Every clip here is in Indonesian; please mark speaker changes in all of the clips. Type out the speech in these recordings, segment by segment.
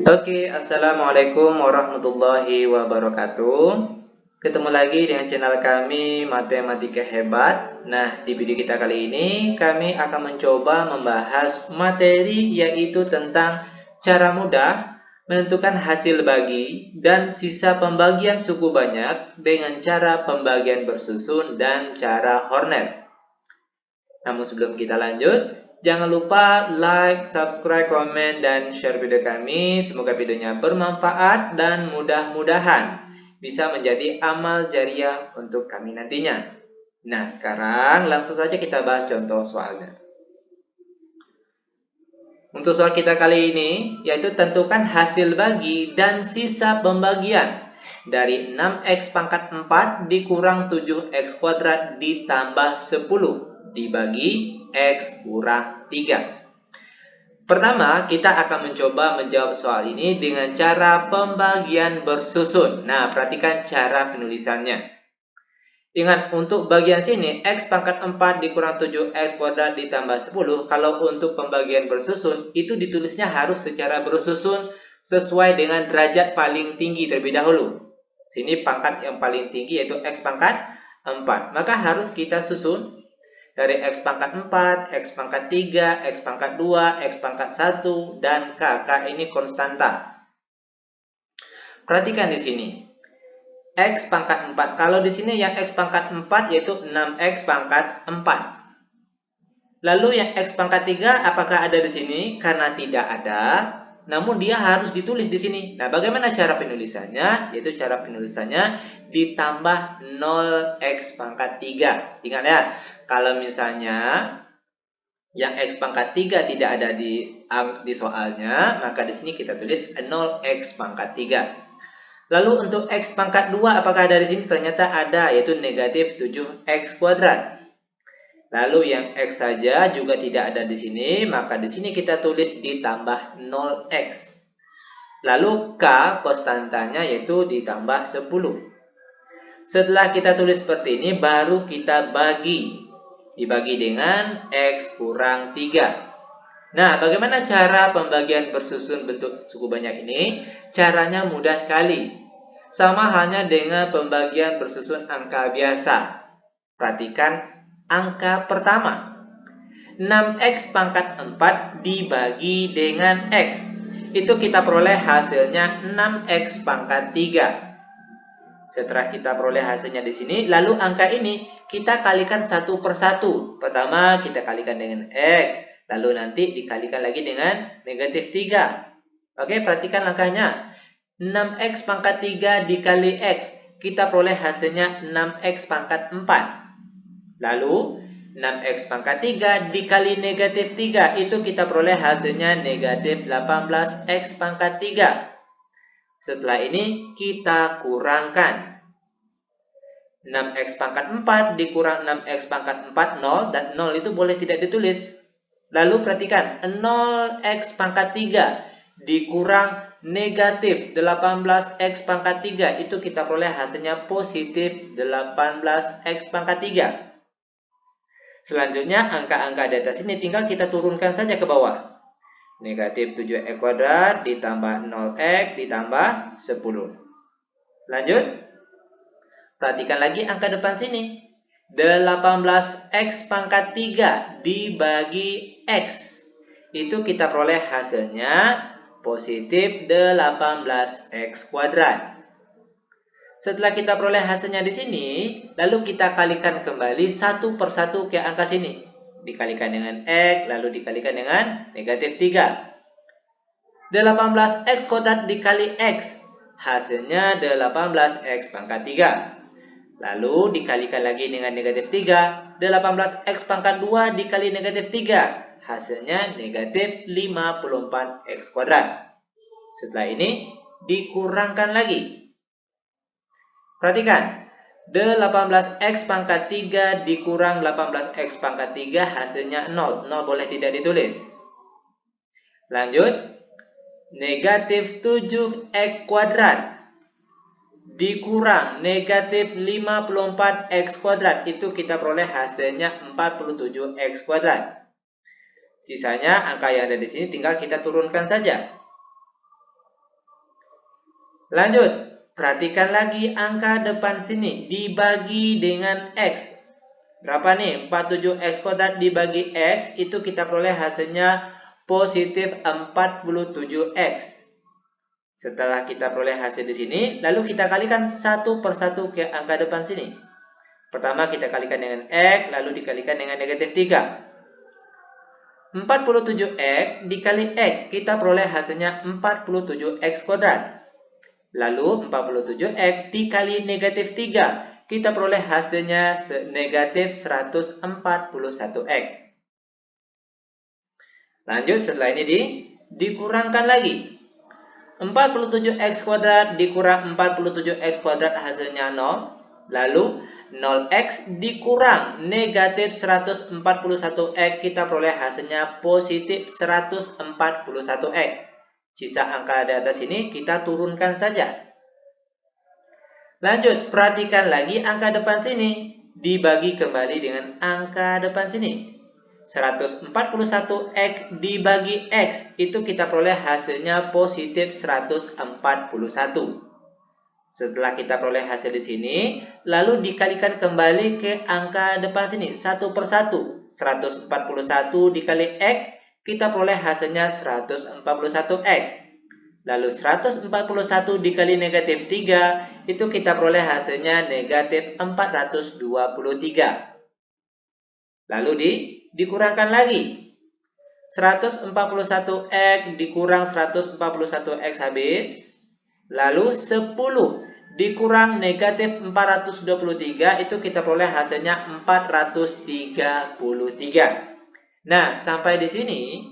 Speaker 1: Oke, Assalamualaikum warahmatullahi wabarakatuh. Ketemu lagi dengan channel kami Matematika Hebat. Nah, di video kita kali ini kami akan mencoba membahas materi yaitu tentang cara mudah menentukan hasil bagi dan sisa pembagian suku banyak dengan cara pembagian bersusun dan cara Horner. Namun sebelum kita lanjut, jangan lupa like, subscribe, komen, dan share video kami. Semoga videonya bermanfaat dan mudah-mudahan bisa menjadi amal jariah untuk kami nantinya. Nah, sekarang langsung saja kita bahas contoh soalnya. Untuk soal kita kali ini, yaitu tentukan hasil bagi dan sisa pembagian dari 6x pangkat 4 dikurang 7x kuadrat ditambah 10 dibagi x kurang 3. Pertama, kita akan mencoba menjawab soal ini dengan cara pembagian bersusun. Nah, perhatikan cara penulisannya. Ingat, untuk bagian sini, x pangkat 4 dikurang 7x kuadrat ditambah 10. Kalau untuk pembagian bersusun, itu ditulisnya harus secara bersusun sesuai dengan derajat paling tinggi terlebih dahulu. Sini pangkat yang paling tinggi yaitu x pangkat 4. Maka harus kita susun dari x pangkat 4, x pangkat 3, x pangkat 2, x pangkat 1, dan k. K ini konstanta. Perhatikan di sini. X pangkat 4. Kalau di sini yang X pangkat 4 yaitu 6X pangkat 4. Lalu yang X pangkat 3 apakah ada di sini? Karena tidak ada, namun dia harus ditulis di sini. Nah, bagaimana cara penulisannya? Yaitu cara penulisannya ditambah 0X pangkat 3. Ingat ya, kalau misalnya yang X pangkat 3 tidak ada di soalnya, maka di sini kita tulis 0X pangkat 3. Lalu untuk X pangkat 2 apakah ada di sini? Ternyata ada, yaitu negatif 7X kuadrat. Lalu yang X saja juga tidak ada di sini, maka di sini kita tulis ditambah 0X. Lalu K konstantanya yaitu ditambah 10. Setelah kita tulis seperti ini, baru kita bagi. Dibagi dengan X kurang 3. Nah, bagaimana cara pembagian bersusun bentuk suku banyak ini? Caranya mudah sekali. Sama halnya dengan pembagian bersusun angka biasa. Perhatikan angka pertama. 6x pangkat 4 dibagi dengan x. Itu kita peroleh hasilnya 6x pangkat 3. Setelah kita peroleh hasilnya di sini, lalu angka ini kita kalikan satu per satu. Pertama kita kalikan dengan x, lalu nanti dikalikan lagi dengan negatif 3. Oke, perhatikan langkahnya. 6x pangkat 3 dikali x, kita peroleh hasilnya 6x pangkat 4. Lalu 6x pangkat 3 dikali negatif 3, itu kita peroleh hasilnya negatif 18x pangkat 3. Setelah ini kita kurangkan. 6x pangkat 4 dikurang 6x pangkat 4, 0. Dan 0 itu boleh tidak ditulis. Lalu perhatikan, 0x pangkat 3 dikurang negatif 18x pangkat 3. Itu kita peroleh hasilnya positif 18x pangkat 3. Selanjutnya, angka-angka di atas ini tinggal kita turunkan saja ke bawah. Negatif 7x kuadrat ditambah 0x ditambah 10. Lanjut. Perhatikan lagi angka depan sini. 18x pangkat 3 dibagi x. Itu kita peroleh hasilnya positif 18x kuadrat. Setelah kita peroleh hasilnya di sini, lalu kita kalikan kembali satu per satu ke angka sini. Dikalikan dengan x, lalu dikalikan dengan negatif 3. 18x kuadrat dikali x, hasilnya 18x pangkat 3. Lalu dikalikan lagi dengan negatif 3. 18x pangkat 2 dikali negatif 3, hasilnya negatif 54x kuadrat. Setelah ini dikurangkan lagi. Perhatikan, 18x pangkat 3 dikurang 18x pangkat 3 hasilnya 0. 0 boleh tidak ditulis. Lanjut, negatif 7x kuadrat dikurang negatif 54x kuadrat. Itu kita peroleh hasilnya 47x kuadrat. Sisanya angka yang ada di sini tinggal kita turunkan saja. Lanjut, perhatikan lagi angka depan sini dibagi dengan X. Berapa nih? 47X kuadrat dibagi X, itu kita peroleh hasilnya positif 47X. Setelah kita peroleh hasil di sini, lalu kita kalikan satu persatu ke angka depan sini. Pertama kita kalikan dengan X, lalu dikalikan dengan negatif 3. 47X dikali X, kita peroleh hasilnya 47X kuadrat. Lalu 47X dikali negatif 3, kita peroleh hasilnya negatif 141X. Lanjut, setelah ini dikurangkan lagi. 47X kuadrat dikurang 47X kuadrat hasilnya 0. Lalu 0X dikurang negatif 141X, kita peroleh hasilnya positif 141X. Sisa angka di atas ini kita turunkan saja. Lanjut, perhatikan lagi angka depan sini. Dibagi kembali dengan angka depan sini. 141X dibagi X, itu kita peroleh hasilnya positif 141. Setelah kita peroleh hasil di sini, lalu dikalikan kembali ke angka depan sini. Satu persatu. 141 dikali X, kita peroleh hasilnya 141X. Lalu 141 dikali negatif 3, itu kita peroleh hasilnya negatif 423. Lalu dikurangkan lagi. 141X dikurang 141X habis. Lalu 10 dikurang negatif 423, itu kita peroleh hasilnya 433. Nah, sampai di sini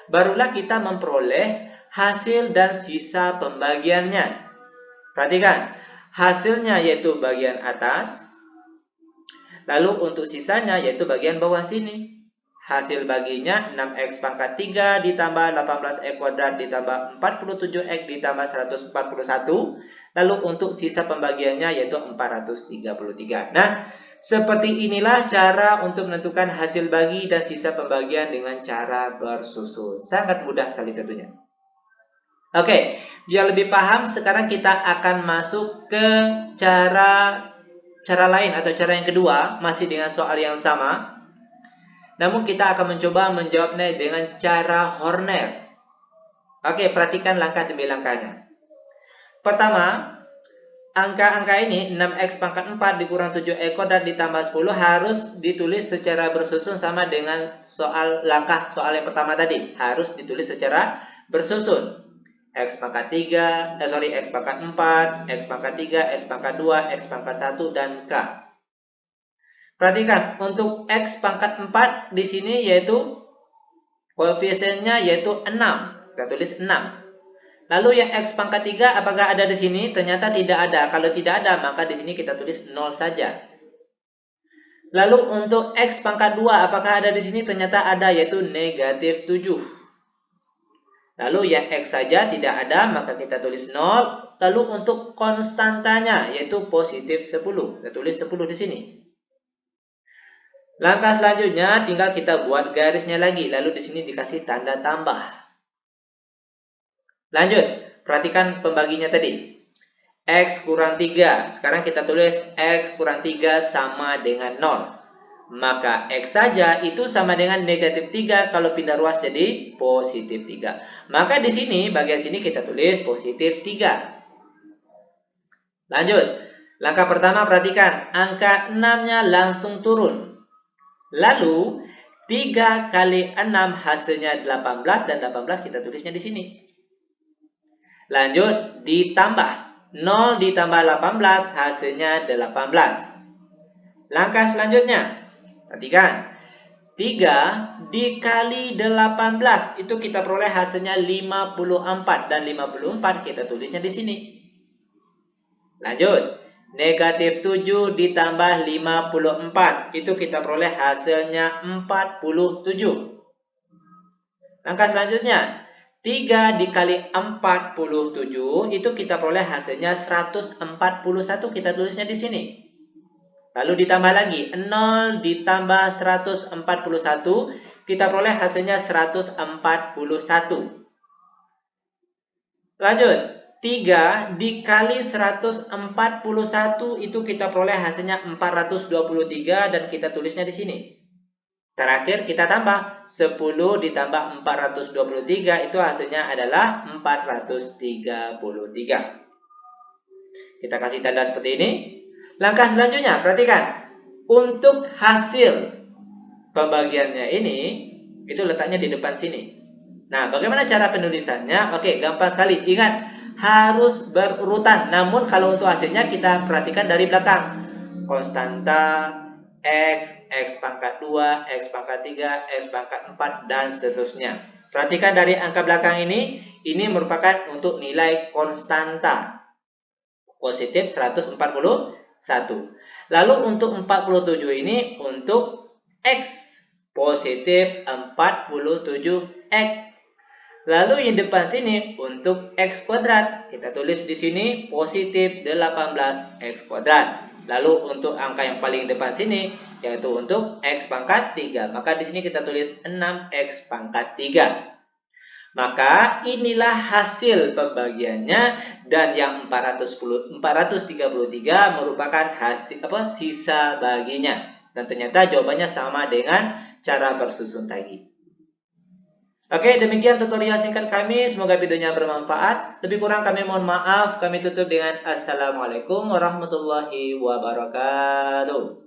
Speaker 1: barulah kita memperoleh hasil dan sisa pembagiannya. Perhatikan, hasilnya yaitu bagian atas, lalu untuk sisanya yaitu bagian bawah sini. Hasil baginya 6X pangkat 3 ditambah 18X kuadrat ditambah 47X ditambah 141. Lalu untuk sisa pembagiannya yaitu 433. Nah, seperti inilah cara untuk menentukan hasil bagi dan sisa pembagian dengan cara bersusun. Sangat mudah sekali tentunya. Oke, biar lebih paham, sekarang kita akan masuk ke cara lain atau cara yang kedua, masih dengan soal yang sama. Namun kita akan mencoba menjawabnya dengan cara Horner. Oke, perhatikan langkah demi langkahnya. Pertama, angka-angka ini 6X pangkat 4 dikurang 7X kuadrat ditambah 10 harus ditulis secara bersusun sama dengan soal yang pertama tadi. Harus ditulis secara bersusun. X pangkat 3, X pangkat 4, X pangkat 3, X pangkat 2, X pangkat 1, dan K. Perhatikan, untuk X pangkat 4 di sini yaitu koefisiennya yaitu 6. Kita tulis 6. Lalu yang X pangkat 3 apakah ada di sini? Ternyata tidak ada. Kalau tidak ada, maka di sini kita tulis 0 saja. Lalu untuk X pangkat 2 apakah ada di sini? Ternyata ada, yaitu negatif 7. Lalu yang X saja tidak ada, maka kita tulis 0. Lalu untuk konstantanya yaitu positif 10. Kita tulis 10 di sini. Langkah selanjutnya tinggal kita buat garisnya lagi, lalu di sini dikasih tanda tambah. Lanjut, perhatikan pembaginya tadi. X kurang 3, sekarang kita tulis X kurang 3 sama dengan 0. Maka X saja itu sama dengan negatif 3, kalau pindah ruas jadi positif 3. Maka di sini, bagian sini kita tulis positif 3. Lanjut, langkah pertama perhatikan, angka 6-nya langsung turun. Lalu 3 kali 6 hasilnya 18 dan 18 kita tulisnya di sini. Lanjut ditambah 0 ditambah 18 hasilnya 18. Langkah selanjutnya perhatikan 3 dikali 18 itu kita peroleh hasilnya 54 dan 54 kita tulisnya di sini. Lanjut negatif 7 ditambah 54. Itu kita peroleh hasilnya 47. Langkah selanjutnya, 3 dikali 47. Itu kita peroleh hasilnya 141. Kita tulisnya di sini. Lalu ditambah lagi, 0 ditambah 141. Kita peroleh hasilnya 141. Lanjut. 3 dikali 141 itu kita peroleh hasilnya 423 dan kita tulisnya di sini. Terakhir kita tambah 10 ditambah 423 itu hasilnya adalah 433. Kita kasih tanda seperti ini. Langkah selanjutnya, perhatikan. Untuk hasil pembagiannya ini, itu letaknya di depan sini. Nah, bagaimana cara penulisannya? Oke, gampang sekali. Ingat, harus berurutan. Namun, kalau untuk hasilnya kita perhatikan dari belakang. Konstanta, X, X pangkat 2, X pangkat 3, X pangkat 4, dan seterusnya. Perhatikan dari angka belakang ini merupakan untuk nilai konstanta. Positif 141. Lalu untuk 47 ini untuk X. Positif 47X. Lalu yang depan sini untuk X kuadrat. Kita tulis di sini positif 18X kuadrat. Lalu untuk angka yang paling depan sini yaitu untuk X pangkat 3. Maka di sini kita tulis 6X pangkat 3. Maka inilah hasil pembagiannya dan yang 433 merupakan hasil sisa baginya. Dan ternyata jawabannya sama dengan cara bersusun tadi. Oke, demikian tutorial singkat kami. Semoga videonya bermanfaat. Lebih kurang kami mohon maaf. Kami tutup dengan Assalamualaikum warahmatullahi wabarakatuh.